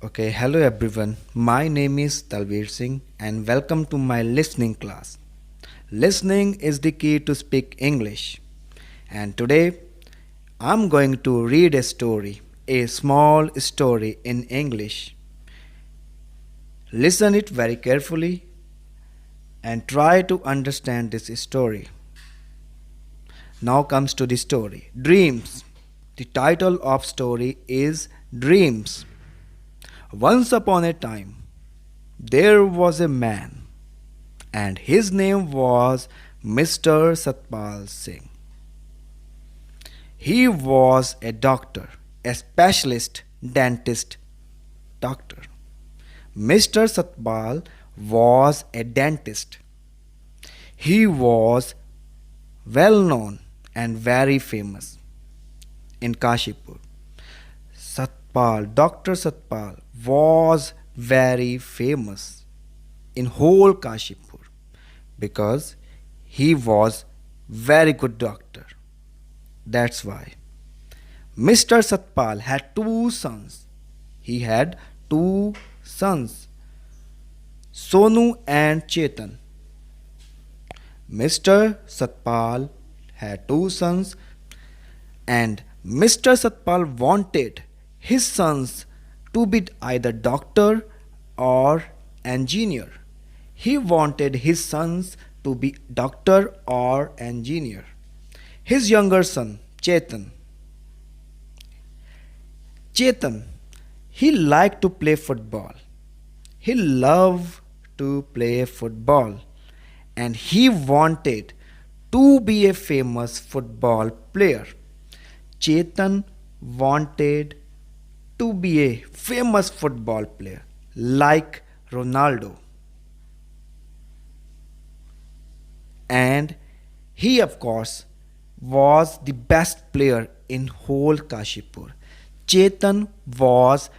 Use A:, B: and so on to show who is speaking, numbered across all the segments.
A: Okay, hello everyone. My name is Talveer Singh and welcome to my listening class. Listening is the key to speak English. And today I'm going to read a small story in English. Listen it very carefully and try to understand this story. Now comes to the story. Dreams. The title of story is Dreams. Once upon a time, there was a man, and his name was Mr. Satpal Singh. He was a doctor, a specialist dentist doctor. Mr. Satpal was a dentist. He was well known and very famous in Kashipur. Dr. Satpal was very famous in whole Kashipur because he was very good doctor. That's why Mr. Satpal had two sons. He had two sons, Sonu and Chetan. Mr. Satpal had two sons, and Mr. Satpal wanted his sons to be either doctor or engineer. He wanted his sons to be doctor or engineer. His younger son, Chetan, he liked to play football. He loved to play football and he wanted to be a famous football player. Chetan wanted to be a famous football player like Ronaldo. And he, of course, was the best player in whole Kashipur. Chetan was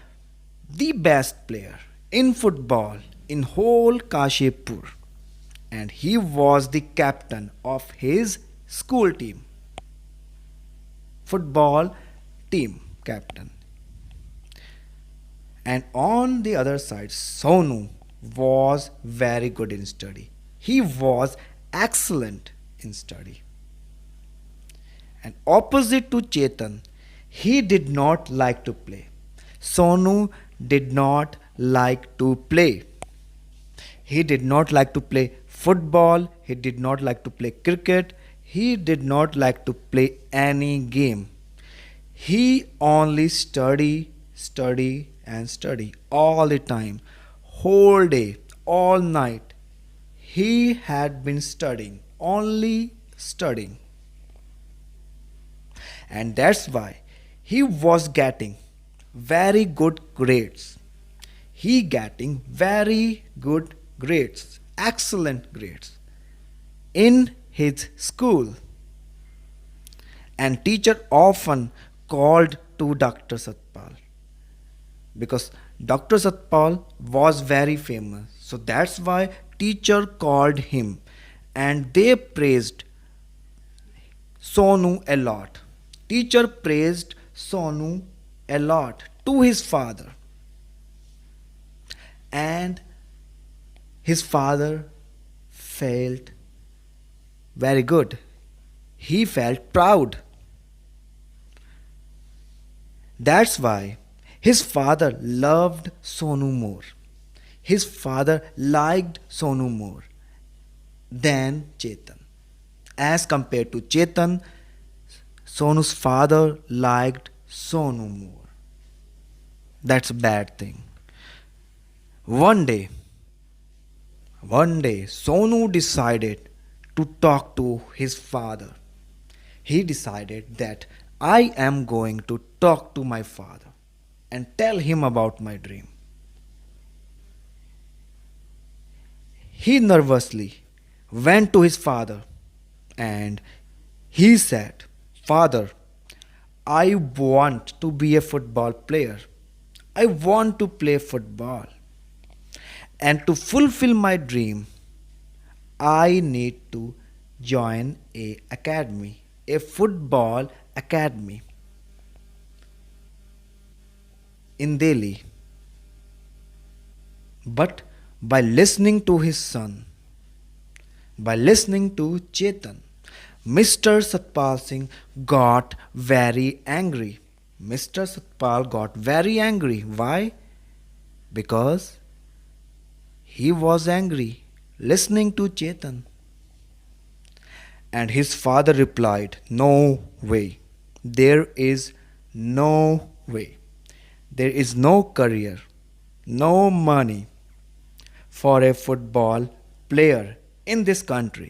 A: the best player in football in whole Kashipur, and he was the captain of his school team, football team captain. And on the other side, Sonu was very good in study. He was excellent in study. And opposite to Chetan, he did not like to play. Sonu did not like to play. He did not like to play football. He did not like to play cricket. He did not like to play any game. He only study and study all the time, whole day, all night. He had been studying, only studying. And that's why he was getting very good grades. He getting very good grades, excellent grades in his school. And teacher often called to Dr. Satpal because Dr. Satpal was very famous. So that's why teacher called him and they praised Sonu a lot. Teacher praised Sonu a lot to his father. And his father felt very good. He felt proud. That's why his father loved Sonu more. His father liked Sonu more than Chetan. As compared to Chetan, Sonu's father liked Sonu more. That's a bad thing. One day, Sonu decided to talk to his father. He decided that I am going to talk to my father and tell him about my dream. He nervously went to his father and he said, Father, I want to be a football player. I want to play football. And to fulfill my dream, I need to join a academy, a football academy in Delhi. But by listening to his son, by listening to Chetan, Mr. Satpal Singh got very angry. Mr. Satpal got very angry. Why? Because he was angry listening to Chetan. And his father replied, "No way. There is no way. There is no career, no money for a football player in this country.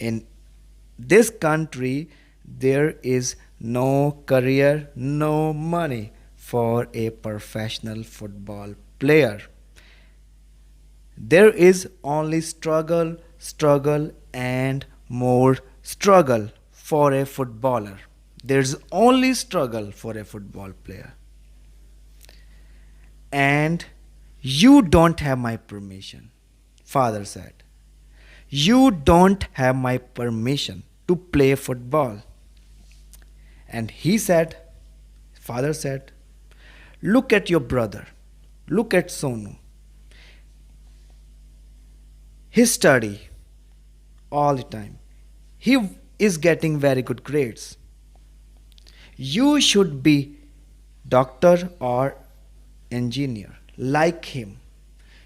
A: In this country, there is no career, no money for a professional football player. There is only struggle, struggle, and more struggle for a footballer. There's only struggle for a football player. And you don't have my permission," father said. "You don't have my permission to play football." And he said, father said, "Look at your brother. Look at Sonu. He study all the time. He is getting very good grades. You should be doctor or engineer like him.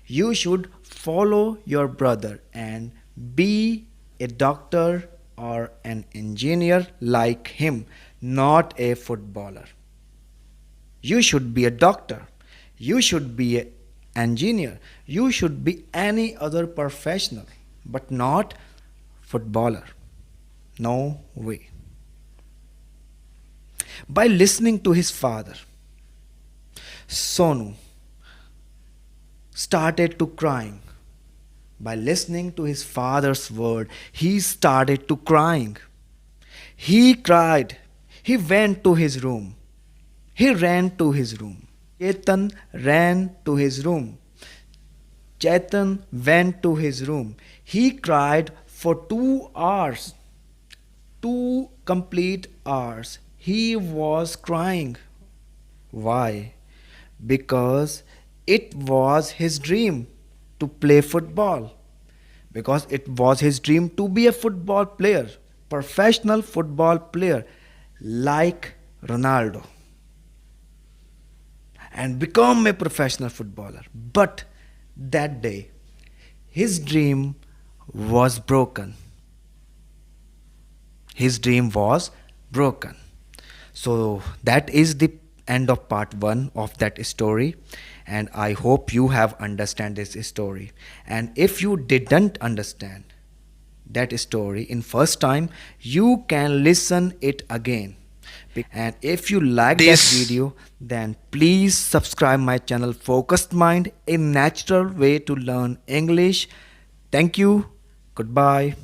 A: You should follow your brother and be a doctor or an engineer like him, not a footballer. You should be a doctor. You should be an engineer. You should be any other professional, but not footballer. No way." By listening to his father, Sonu started to crying. By listening to his father's word, he started to crying. He cried. He went to his room. He ran to his room. Chetan ran to his room. Chetan went to his room. He cried for 2 hours. 2 complete hours. He was crying. Why? Because it was his dream to play football. Because it was his dream to be a football player, professional football player like Ronaldo, and become a professional footballer. But that day, his dream was broken. His dream was broken. So that is the end of part 1 of that story, and I hope you have understand this story. And if you didn't understand that story in first time, you can listen it again. And if you like that video, then please subscribe my channel Focused Mind, a natural way to learn English. Thank you. Goodbye.